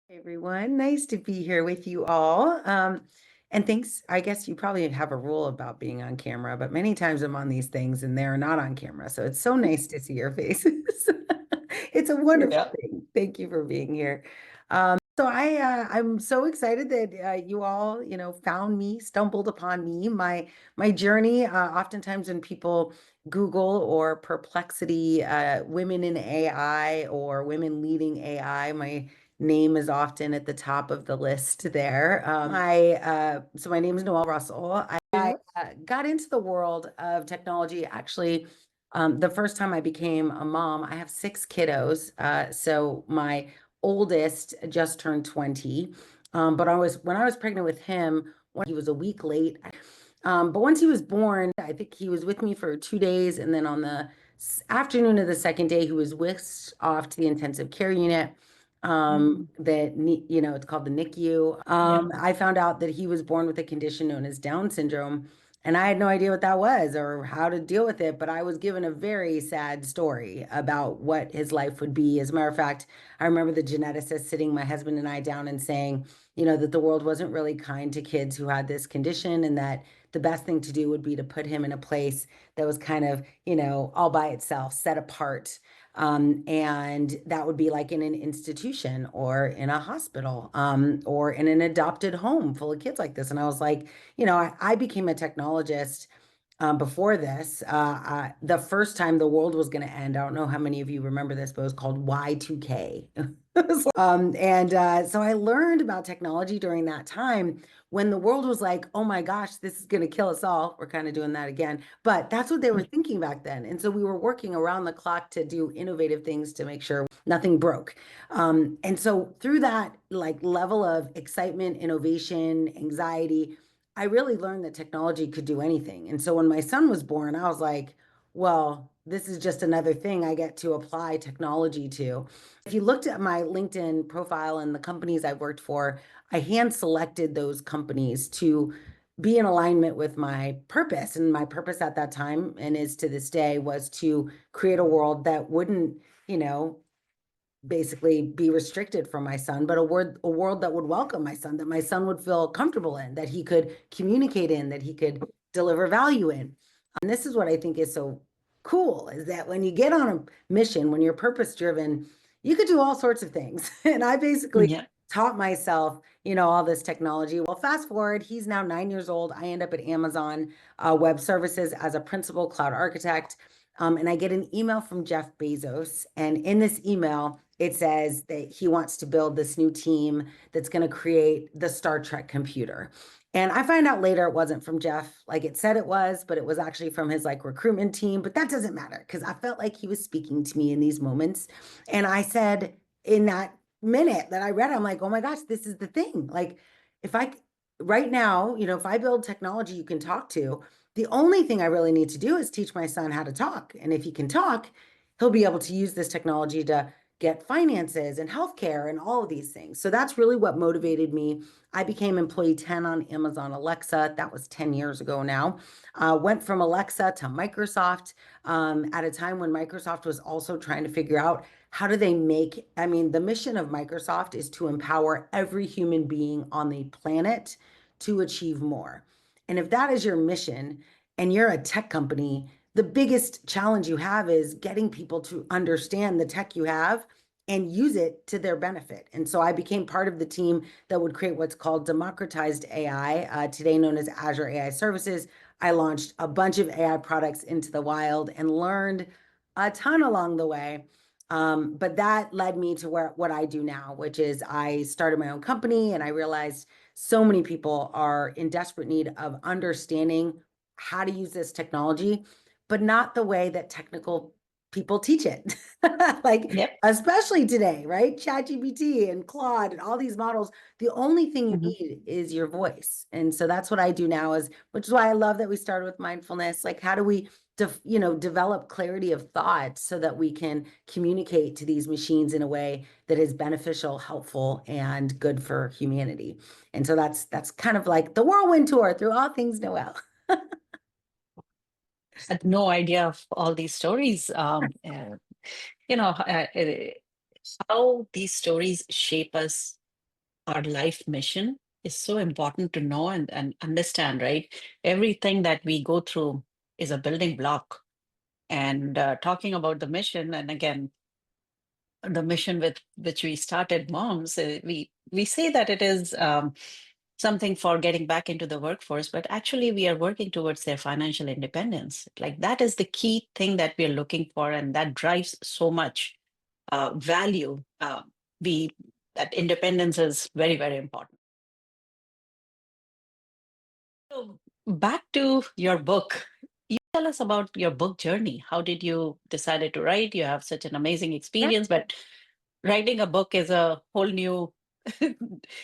Hey, everyone, nice to be here with you all. And thanks. I guess you probably have a rule about being on camera, but many times I'm on these things and they're not on camera. So it's so nice to see your faces. It's a wonderful Yeah. thing. Thank you for being here. I'm so excited that you all, found me, stumbled upon me, my journey. Oftentimes when people Google or Perplexity, women in AI or women leading AI, my name is often at the top of the list there. So my name is Noelle Russell. I Yeah. got into the world of technology actually. The first time I became a mom, I have six kiddos. So my oldest just turned 20. But when I was pregnant with him, when he was a week late. But once he was born, I think he was with me for 2 days, and then on the afternoon of the second day, he was whisked off to the intensive care unit. Mm. It's called the NICU. Yeah. I found out that he was born with a condition known as Down syndrome, and I had no idea what that was or how to deal with it. But I was given a very sad story about what his life would be. As a matter of fact, I remember the geneticist sitting my husband and I down and saying, that the world wasn't really kind to kids who had this condition, and that the best thing to do would be to put him in a place that was kind of, all by itself, set apart. And that would be like in an institution or in a hospital, or in an adopted home full of kids like this. And I was like, I became a technologist before this. The first time the world was going to end, I don't know how many of you remember this, but it was called Y2K. So I learned about technology during that time when the world was like, oh my gosh, this is going to kill us all. We're kind of doing that again. But that's what they were thinking back then. And so we were working around the clock to do innovative things to make sure nothing broke. And so through that like level of excitement, innovation, anxiety, I really learned that technology could do anything. And so when my son was born, I was like, well, this is just another thing I get to apply technology to. If you looked at my LinkedIn profile and the companies I've worked for, I hand selected those companies to be in alignment with my purpose. And my purpose at that time, and is to this day, was to create a world that wouldn't, basically be restricted from my son, but a world that would welcome my son, that my son would feel comfortable in, that he could communicate in, that he could deliver value in. And this is what I think is so cool, is that when you get on a mission, when you're purpose driven, you could do all sorts of things. And I basically Yeah. taught myself, all this technology. Well, fast forward, he's now 9 years old. I end up at Amazon Web Services as a principal cloud architect. And I get an email from Jeff Bezos. And in this email, it says that he wants to build this new team that's going to create the Star Trek computer. And I find out later it wasn't from Jeff, like it said it was, but it was actually from his like recruitment team. But that doesn't matter because I felt like he was speaking to me in these moments. And I said in that minute that I read it, I'm like, oh my gosh, this is the thing. Like, if I right now, if I build technology you can talk to, the only thing I really need to do is teach my son how to talk. And if he can talk, he'll be able to use this technology to get finances and healthcare and all of these things. So that's really what motivated me. I became employee 10 on Amazon Alexa. That was 10 years ago now. Went from Alexa to Microsoft, at a time when Microsoft was also trying to figure out how do they make, I mean, the mission of Microsoft is to empower every human being on the planet to achieve more. And if that is your mission and you're a tech company, the biggest challenge you have is getting people to understand the tech you have and use it to their benefit. And so I became part of the team that would create what's called democratized AI, today known as Azure AI Services. I launched a bunch of AI products into the wild and learned a ton along the way. But that led me to what I do now, which is I started my own company, and I realized so many people are in desperate need of understanding how to use this technology, but not the way that technical people teach it. Like, Yep. especially today, right? ChatGPT and Claude and all these models, the only thing you Mhm. need is your voice. And so that's what I do now, is which is why I love that we started with mindfulness. Like, how do we develop clarity of thought so that we can communicate to these machines in a way that is beneficial, helpful, and good for humanity. And so that's kind of like the whirlwind tour through all things Noel. Had no idea of all these stories. You know, how these stories shape us our life mission is so important to know and understand, right? Everything that we go through is a building block. And talking about the mission, and again, the mission with which we started moms, we say that it is something for getting back into the workforce, but actually we are working towards their financial independence. Like that is the key thing that we are looking for, and that drives so much value. We That independence is very, very important. So back to your book. You tell us about your book journey. How did you decided to write? You have such an amazing experience, but writing a book is a whole new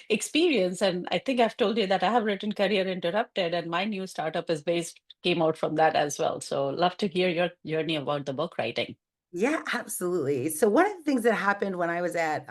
experience. And I think I've told you that I have written Career Interrupted, and my new startup is based came out from that as well. So love to hear your journey about the book writing. Yeah, absolutely. So one of the things that happened when I was at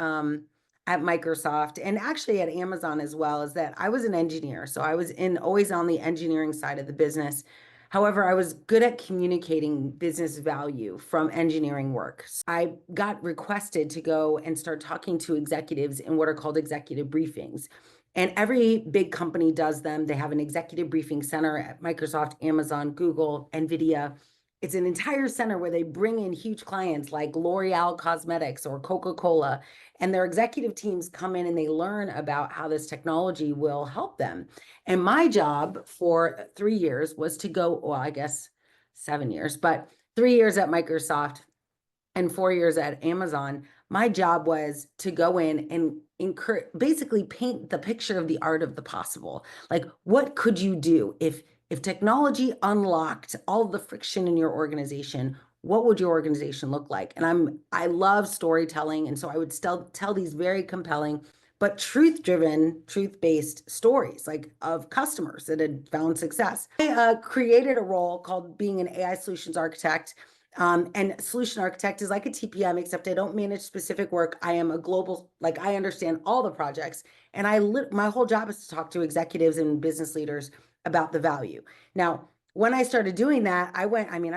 Microsoft and actually at Amazon as well is that I was an engineer. So I was in always on the engineering side of the business. However, I was good at communicating business value from engineering work. So I got requested to go and start talking to executives in what are called executive briefings. And every big company does them. They have an executive briefing center at Microsoft, Amazon, Google, NVIDIA. It's an entire center where they bring in huge clients like L'Oreal Cosmetics or Coca-Cola, and their executive teams come in and they learn about how this technology will help them. And my job for 3 years was to go, well, I guess 7 years, but 3 years at Microsoft and 4 years at Amazon, my job was to go in and encourage, basically paint the picture of the art of the possible. Like, what could you do if technology unlocked all the friction in your organization? What would your organization look like? And I love storytelling, and so I would still tell these very compelling but truth-driven, truth-based stories like of customers that had found success. I created a role called being an AI solutions architect, and solution architect is like a TPM, except I don't manage specific work. I am a global, like I understand all the projects, and my whole job is to talk to executives and business leaders about the value. Now, when I started doing that, I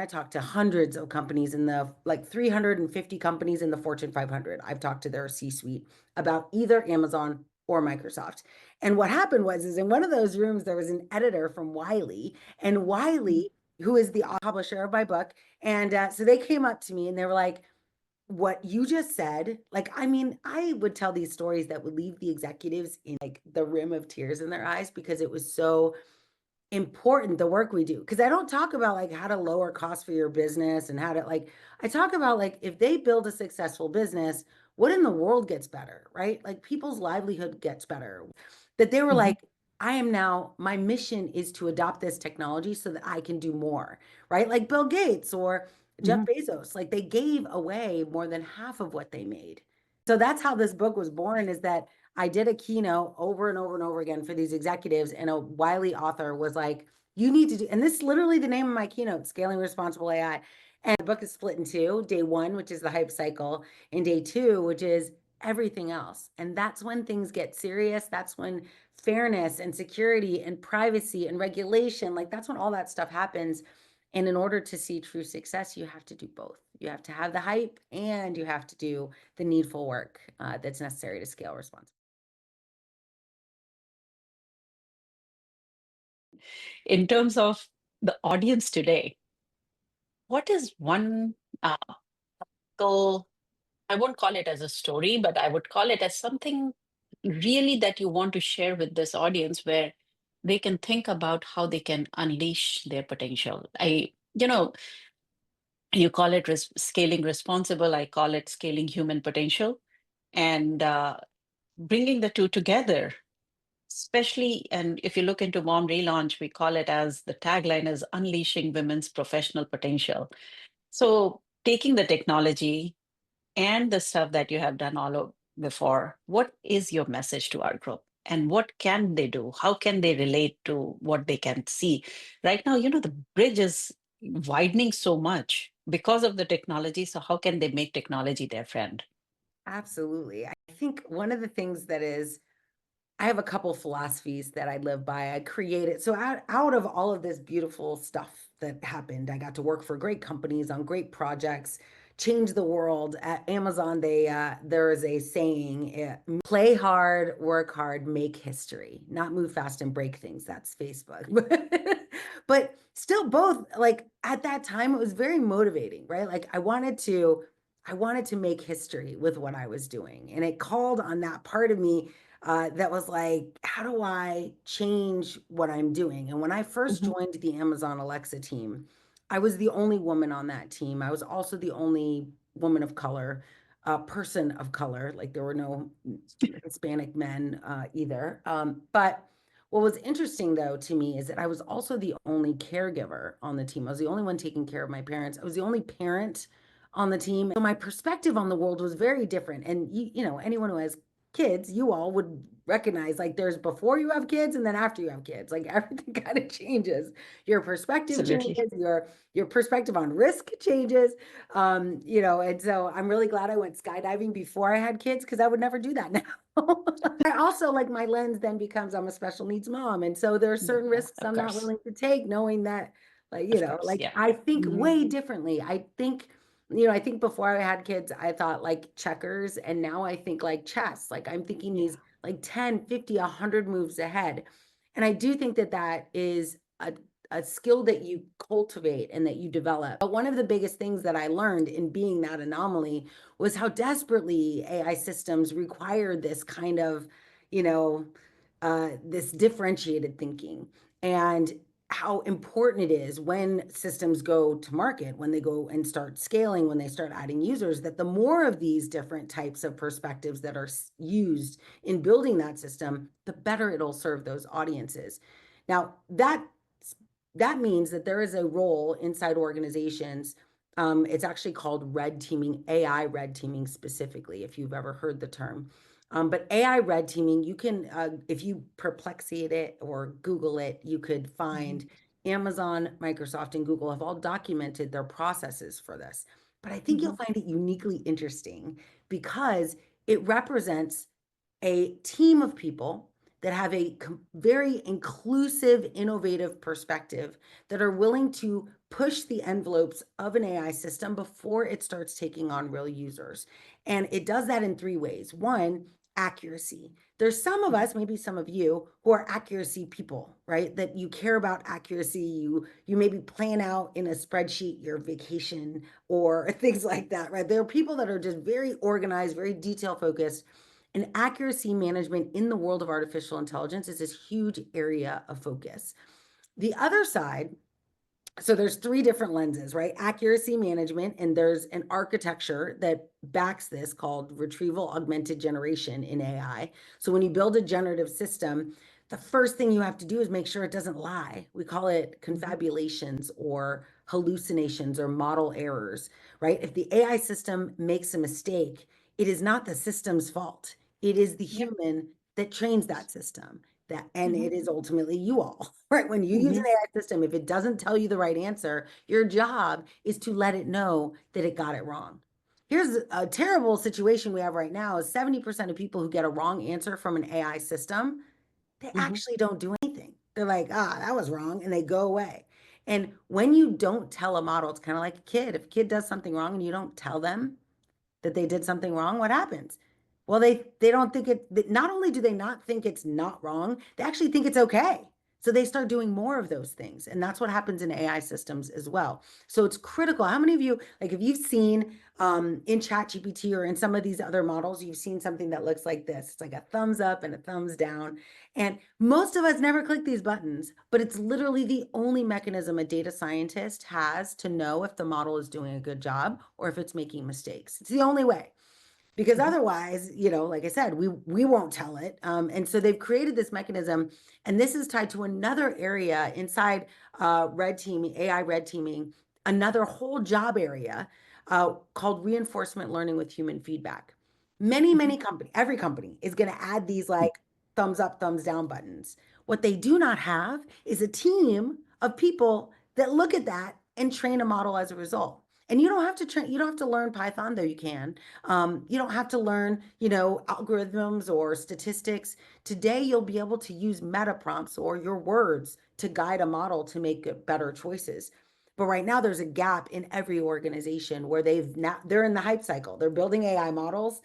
talked to hundreds of companies in the like 350 companies in the Fortune 500. I've talked to their C-suite about either Amazon or Microsoft. And what happened is in one of those rooms, there was an editor from Wiley, and Wiley, who is the publisher of my book, and so they came up to me and they were like, what you just said, like, I mean, I would tell these stories that would leave the executives in like the rim of tears in their eyes because it was so important, the work we do. Because I don't talk about like how to lower costs for your business and how to like, I talk about like if they build a successful business, what in the world gets better, right? Like people's livelihood gets better. That they were Mhm, like, my mission is to adopt this technology so that I can do more, right? Like Bill Gates or Jeff mhm. Bezos, like they gave away more than half of what they made. So that's how this book was born, is that I did a keynote over and over and over again for these executives, and a Wiley author was like, you need to do, and this is literally the name of my keynote, Scaling Responsible AI. And the book is split in two, day one, which is the hype cycle, and day two, which is everything else. And that's when things get serious. That's when fairness and security and privacy and regulation, like that's when all that stuff happens. And in order to see true success, you have to do both. You have to have the hype and you have to do the needful work that's necessary to scale responsibly. In terms of the audience today, what is one goal? I won't call it as a story, but I would call it as something really that you want to share with this audience where they can think about how they can unleash their potential. You call it scaling responsible, I call it scaling human potential, and bringing the two together. Especially, and if you look into Mom Relaunch, we call it as the tagline is unleashing women's professional potential. So taking the technology and the stuff that you have done before, what is your message to our group? And what can they do? How can they relate to what they can see? Right now, the bridge is widening so much because of the technology. So, how can they make technology their friend? Absolutely. I think one of the things that is I have a couple philosophies that I live by. I created, so out of all of this beautiful stuff that happened, I got to work for great companies on great projects, change the world. At Amazon, there is a saying, play hard, work hard, make history, not move fast and break things. That's Facebook. But still both, like at that time, it was very motivating, right? Like I wanted to make history with what I was doing. And it called on that part of me that was like, how do I change what I'm doing? And when I first Mhm. joined the Amazon Alexa team, I was the only woman on that team. I was also the only woman of color, person of color. Like there were no Hispanic men either. But what was interesting though to me is that I was also the only caregiver on the team. I was the only one taking care of my parents. I was the only parent on the team. So my perspective on the world was very different. And anyone who has kids, you all would recognize like there's before you have kids and then after you have kids. Like everything kind of changes. Your perspective Absolutely. changes, your perspective on risk changes. And so I'm really glad I went skydiving before I had kids because I would never do that now. I also like my lens then becomes I'm a special needs mom. And so there are certain Yeah, risks of I'm not course. willing to take, knowing that, like, Of course. like Yeah. I think Hmm. way differently. I think before I had kids, I thought like checkers, and now I think like chess. Like I'm thinking Yeah. these like 10, 50, 100 moves ahead. And I do think that that is a skill that you cultivate and that you develop. But one of the biggest things that I learned in being that anomaly was how desperately AI systems require this kind of, you know, this differentiated thinking. And how important it is when systems go to market, when they go and start scaling, when they start adding users, that the more of these different types of perspectives that are used in building that system, the better it'll serve those audiences. Now, that means that there is a role inside organizations. It's actually called red teaming, AI red teaming specifically, if you've ever heard the term. But AI red teaming, you can, if you perplexiate it or Google it, you could Hmm. find Amazon, Microsoft, and Google have all documented their processes for this. But I think you'll Hmm. find it uniquely interesting because it represents a team of people that have a very inclusive, innovative perspective that are willing to push the envelopes of an AI system before it starts taking on real users. And it does that in three ways. One, accuracy. There's some of us, maybe some of you, who are accuracy people, right? That you care about accuracy. You maybe plan out in a spreadsheet your vacation or things like that, right? There are people that are just very organized, very detail focused, and accuracy management in the world of artificial intelligence is this huge area of focus. The other side, so there's three different lenses, right? Accuracy management, and there's an architecture that backs this called retrieval augmented generation in AI. So when you build a generative system, the first thing you have to do is make sure it doesn't lie. We call it Hmm. confabulations or hallucinations or model errors, right? If the AI system makes a mistake, it is not the system's fault. It is the Yep. human that trains that system. And Hmm. it is ultimately you all, right? When you use an Hmm. AI system, if it doesn't tell you the right answer, your job is to let it know that it got it wrong. Here's a terrible situation we have right now is 70% of people who get a wrong answer from an AI system, they Hmm. actually don't do anything. They're like, that was wrong, and they go away. And when you don't tell a model, it's kind of like a kid. If a kid does something wrong and you don't tell them, that they did something wrong, what happens? Well, they don't think it, not only do they not think it's not wrong, they actually think it's okay. So they start doing more of those things. And that's what happens in AI systems as well. So it's critical. How many of you, like if you've seen in ChatGPT or in some of these other models, you've seen something that looks like this. It's like a thumbs up and a thumbs down. And most of us never click these buttons, but it's literally the only mechanism a data scientist has to know if the model is doing a good job or if it's making mistakes. It's the only way, because Hmm. otherwise, like I said, we won't tell it. And so they've created this mechanism, and this is tied to another area inside red teaming, AI red teaming, another whole job area called reinforcement learning with human feedback. Many company, every company is going to add these like thumbs up, thumbs down buttons. What they do not have is a team of people that look at that and train a model as a result. And you don't have to train, you don't have to learn Python, though you can. You don't have to learn, you know, algorithms or statistics. Today, you'll be able to use meta prompts or your words to guide a model to make better choices. But right now, there's a gap in every organization where they're in the hype cycle. They're building AI models.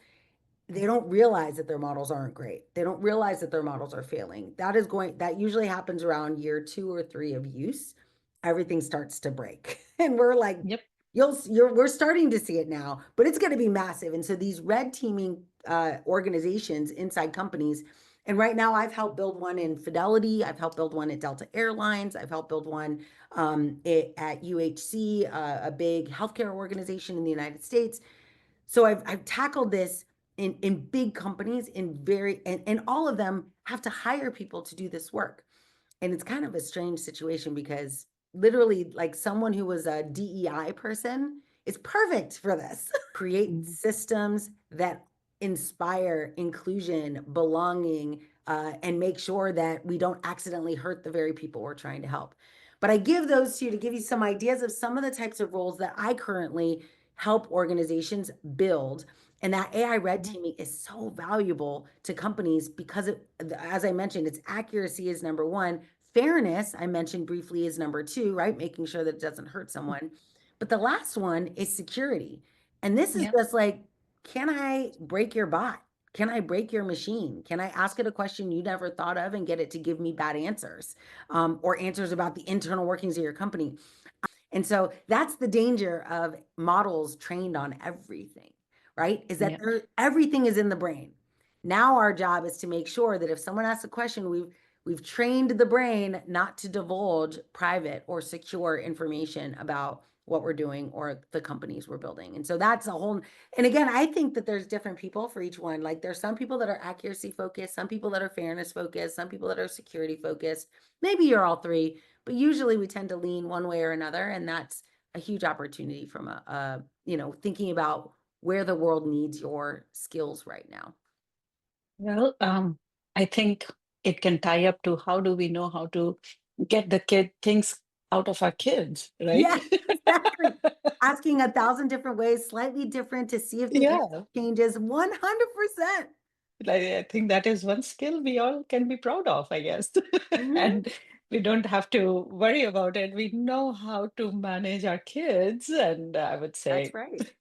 They don't realize that their models aren't great. They don't realize that their models are failing. That usually happens around year 2 or 3 of use. Everything starts to break. And we're like, Yep. we're starting to see it now, but it's going to be massive. And so these red teaming organizations inside companies, and right now I've helped build one in Fidelity. I've helped build one at Delta Airlines. I've helped build one at UHC, a big healthcare organization in the United States. So I've tackled this in big companies and all of them have to hire people to do this work. And it's kind of a strange situation because literally like someone who was a DEI person is perfect for this. Create Mhm. systems that inspire inclusion, belonging, and make sure that we don't accidentally hurt the very people we're trying to help. But I give those to you to give you some ideas of some of the types of roles that I currently help organizations build. And that AI red teaming is so valuable to companies because as I mentioned, its accuracy is number one. Fairness, I mentioned briefly, is number two, right? Making sure that it doesn't hurt someone. But the last one is security. And this is Yeah. just like, can I break your bot? Can I break your machine? Can I ask it a question you never thought of and get it to give me bad answers, or answers about the internal workings of your company? And so that's the danger of models trained on everything, right? Is that Yeah. everything is in the brain. Now our job is to make sure that if someone asks a question, we've trained the brain not to divulge private or secure information about what we're doing or the companies we're building. And so that's a whole, and again, I think that there's different people for each one. Like there's some people that are accuracy focused, some people that are fairness focused, some people that are security focused. Maybe you're all three, but usually we tend to lean one way or another. And that's a huge opportunity from thinking about where the world needs your skills right now. Well, I think it can tie up to how do we know how to get the kid things out of our kids, right? Yes, exactly. Asking 1,000 different ways, slightly different to see if the answer Yeah. changes 100%. I think that is one skill we all can be proud of, I guess. Mhm. And we don't have to worry about it. We know how to manage our kids, and I would That's say, right.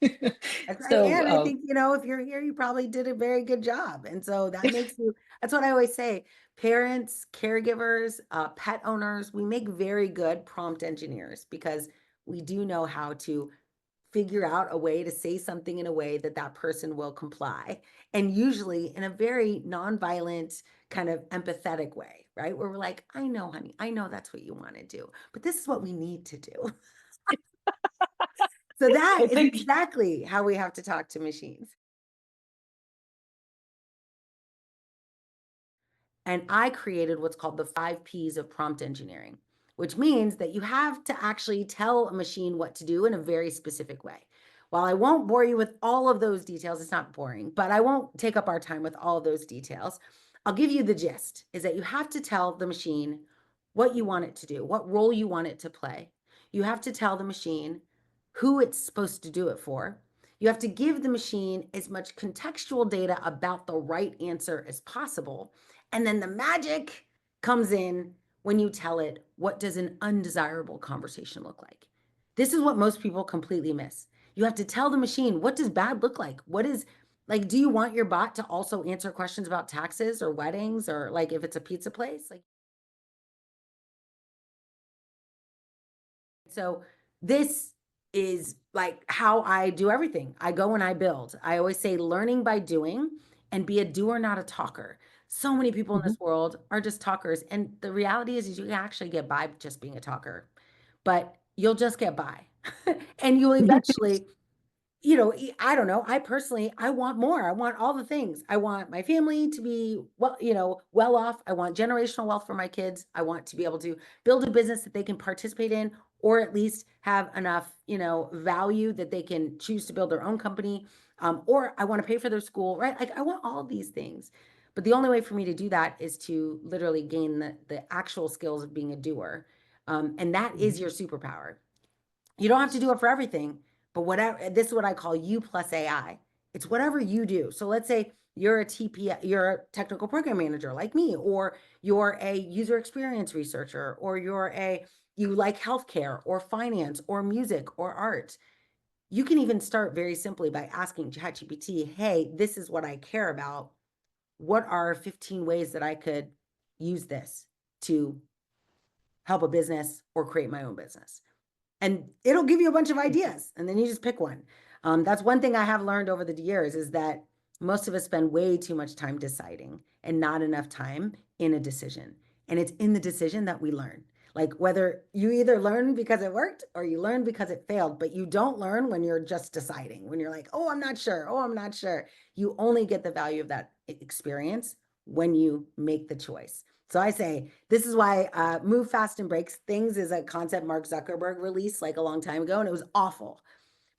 That's right. so And I think, if you're here, you probably did a very good job. And so that's what I always say. Parents, caregivers, pet owners, we make very good prompt engineers because we do know how to figure out a way to say something in a way that that person will comply. And usually in a very nonviolent, kind of empathetic way, right? Where we're like, I know, honey, I know that's what you want to do, but this is what we need to do. So that I is think. exactly how we have to talk to machines. And I created what's called the 5 Ps of prompt engineering, which means that you have to actually tell a machine what to do in a very specific way. While I won't bore you with all of those details, it's not boring, but I won't take up our time with all of those details. I'll give you the gist is that you have to tell the machine what you want it to do, what role you want it to play. You have to tell the machine who it's supposed to do it for. You have to give the machine as much contextual data about the right answer as possible. And then the magic comes in when you tell it what does an undesirable conversation look like. This is what most people completely miss. You have to tell the machine what does bad look like? What is like do you want your bot to also answer questions about taxes or weddings or like if it's a pizza place? Like so this is like how I do everything. I go and I build. I always say learning by doing and be a doer, not a talker. So many people in Mhm. this world are just talkers. And the reality is you can actually get by just being a talker, but you'll just get by. And you'll eventually I don't know. I personally, I want more. I want all the things. I want my family to be well off. I want generational wealth for my kids. I want to be able to build a business that they can participate in, or at least have enough, value that they can choose to build their own company. Or I want to pay for their school, right? Like I want all these things. But the only way for me to do that is to literally gain the actual skills of being a doer. And that is Mhm. your superpower. You don't have to do it for everything, but whatever, this is what I call you plus AI. It's whatever you do. So let's say you're a you're a technical program manager like me, or you're a user experience researcher, or you like healthcare or finance or music or art. You can even start very simply by asking ChatGPT, hey, this is what I care about. What are 15 ways that I could use this to help a business or create my own business? And it'll give you a bunch of ideas, and then you just pick one. That's one thing I have learned over the years, is that most of us spend way too much time deciding and not enough time in a decision. And it's in the decision that we learn. Like, whether you either learn because it worked or you learn because it failed, but you don't learn when you're just deciding, when you're like, oh, I'm not sure. Oh, I'm not sure. You only get the value of that experience when you make the choice. So I say, this is why move fast and break things is a concept Mark Zuckerberg released like a long time ago, and it was awful.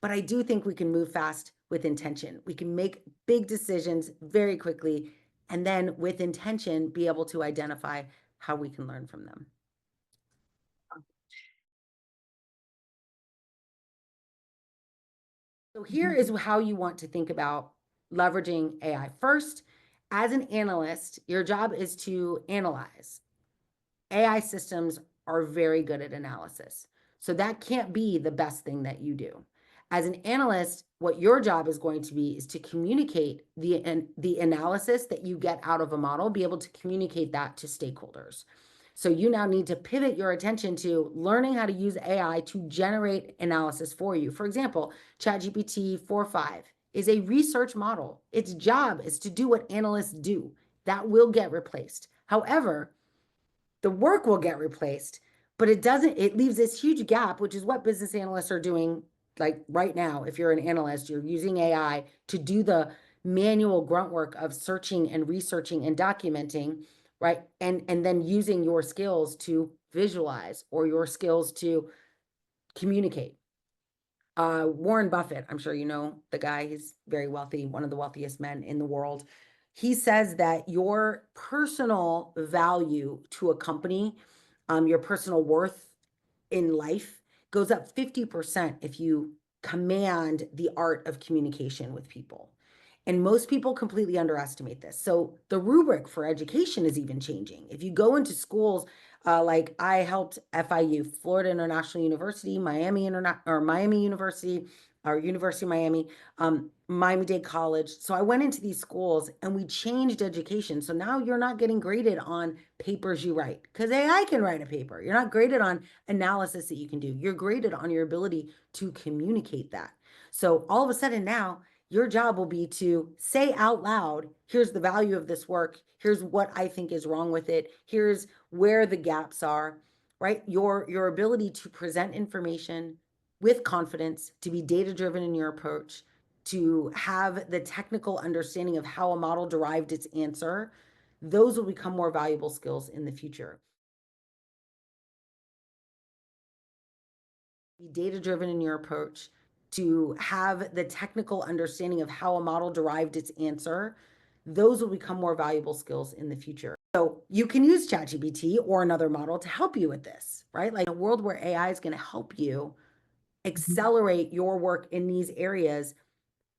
But I do think we can move fast with intention. We can make big decisions very quickly, and then with intention, be able to identify how we can learn from them. So here is how you want to think about leveraging AI. First, as an analyst, your job is to analyze. AI systems are very good at analysis. So that can't be the best thing that you do. As an analyst, what your job is going to be is to communicate the analysis that you get out of a model, be able to communicate that to stakeholders. So you now need to pivot your attention to learning how to use AI to generate analysis for you. For example, ChatGPT 4.5 is a research model. Its job is to do what analysts do. That will get replaced. However, the work will get replaced, but it leaves this huge gap, which is what business analysts are doing. Like right now, if you're an analyst, you're using AI to do the manual grunt work of searching and researching and documenting, right? And then using your skills to visualize, or your skills to communicate. Warren Buffett, I'm sure you know the guy, he's very wealthy, one of the wealthiest men in the world. He says that your personal value to a company, your personal worth in life, goes up 50% if you command the art of communication with people. And most people completely underestimate this. So the rubric for education is even changing. If you go into schools, like I helped FIU, Florida International University, Miami University, or University of Miami, Miami-Dade College. So I went into these schools and we changed education. So now you're not getting graded on papers you write, because AI can write a paper. You're not graded on analysis that you can do. You're graded on your ability to communicate that. So all of a sudden now, your job will be to say out loud, here's the value of this work. Here's what I think is wrong with it. Here's where the gaps are, right? Your ability to present information with confidence, to be data-driven in your approach, to have the technical understanding of how a model derived its answer, those will become more valuable skills in the future. Be data-driven in your approach, to have the technical understanding of how a model derived its answer, those will become more valuable skills in the future. So you can use ChatGPT or another model to help you with this, right? Like, in a world where AI is going to help you accelerate your work in these areas,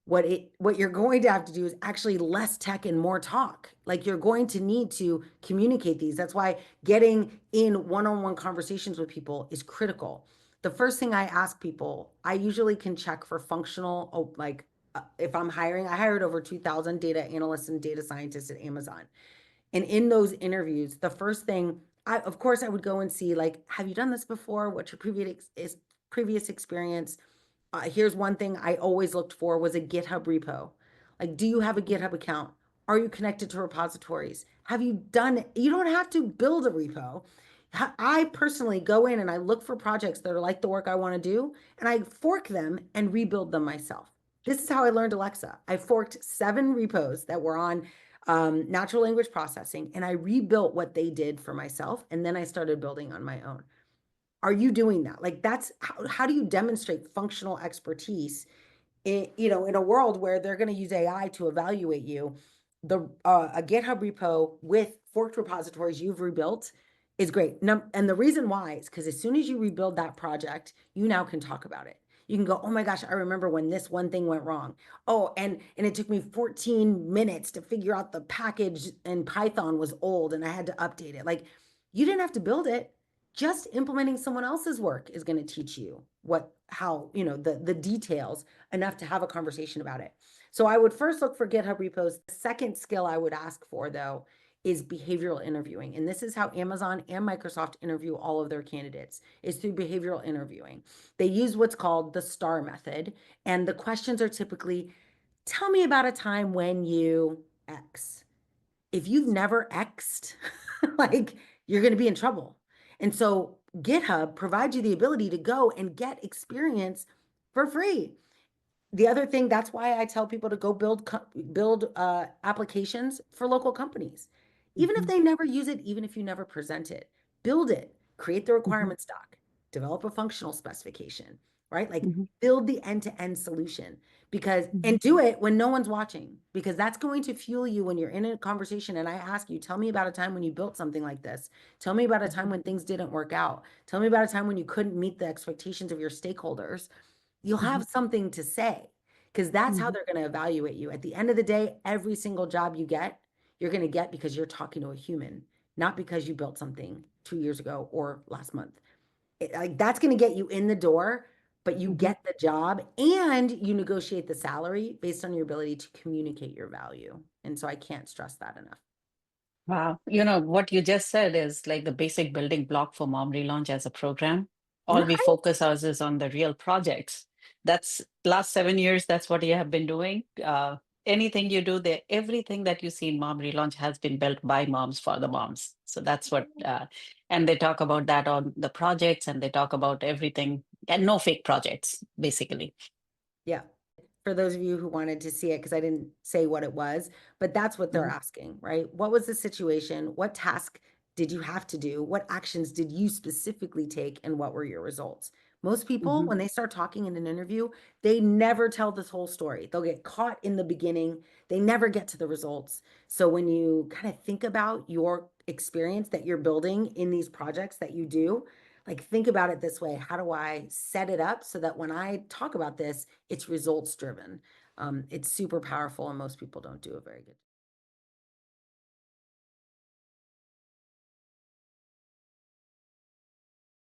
what you're going to have to do is actually less tech and more talk. Like, you're going to need to communicate these. That's why getting in one-on-one conversations with people is critical. The first thing I ask people, I usually can check for functional, if I'm hiring, I hired over 2,000 data analysts and data scientists at Amazon. And in those interviews, the first thing, of course, I would go and see, like, have you done this before? What's your previous experience? Here's one thing I always looked for was a GitHub repo. Like, do you have a GitHub account? Are you connected to repositories? You don't have to build a repo. I personally go in and I look for projects that are like the work I want to do, and I fork them and rebuild them myself. This is how I learned Alexa. I forked 7 repos that were on natural language processing, and I rebuilt what they did for myself, and then I started building on my own. Are you doing that? Like, that's how do you demonstrate functional expertise in a world where they're going to use AI to evaluate you? A GitHub repo with forked repositories you've rebuilt is great. And the reason why is because as soon as you rebuild that project, you now can talk about it. You can go, oh my gosh, I remember when this one thing went wrong. Oh, and it took me 14 minutes to figure out the package in Python was old and I had to update it. Like you didn't have to build it. Just implementing someone else's work is going to teach you how, the details enough to have a conversation about it. So I would first look for GitHub repos. The second skill I would ask for, though, is behavioral interviewing. And this is how Amazon and Microsoft interview all of their candidates, is through behavioral interviewing. They use what's called the STAR method. And the questions are typically, tell me about a time when you X. If you've never X'd, like you're going to be in trouble. And so GitHub provides you the ability to go and get experience for free. The other thing, that's why I tell people to go build applications for local companies. Even if Mhm, they never use it, even if you never present it, build it, create the mhm, requirements doc, develop a functional specification, right? Like mhm, build the end-to-end solution and mhm, do it when no one's watching, because that's going to fuel you when you're in a conversation. And I ask you, tell me about a time when you built something like this. Tell me about a time mhm, when things didn't work out. Tell me about a time when you couldn't meet the expectations of your stakeholders. You'll mhm, have something to say because that's how mhm. they're going to evaluate you. At the end of the day, every single job you get, you're going to get because you're talking to a human, not because you built something 2 years ago or last month. Like that's going to get you in the door, but you Mhm. get the job and you negotiate the salary based on your ability to communicate your value. And so I can't stress that enough. Wow. You know, what you just said is like the basic building block for Mom Relaunch as a program. All we Right? focus on is on the real projects. That's last 7 years, that's what you have been doing. Anything you do there, everything that you see in Mom Relaunch has been built by moms for the moms. So that's what, and they talk about that on the projects and they talk about everything and no fake projects, basically. Yeah. For those of you who wanted to see it, because I didn't say what it was, but that's what they're Mhm, asking, right? What was the situation? What task did you have to do? What actions did you specifically take? And what were your results? Most people, mhm, when they start talking in an interview, they never tell this whole story. They'll get caught in the beginning. They never get to the results. So when you kind of think about your experience that you're building in these projects that you do, like think about it this way. How do I set it up so that when I talk about this, it's results driven? It's super powerful and most people don't do a very good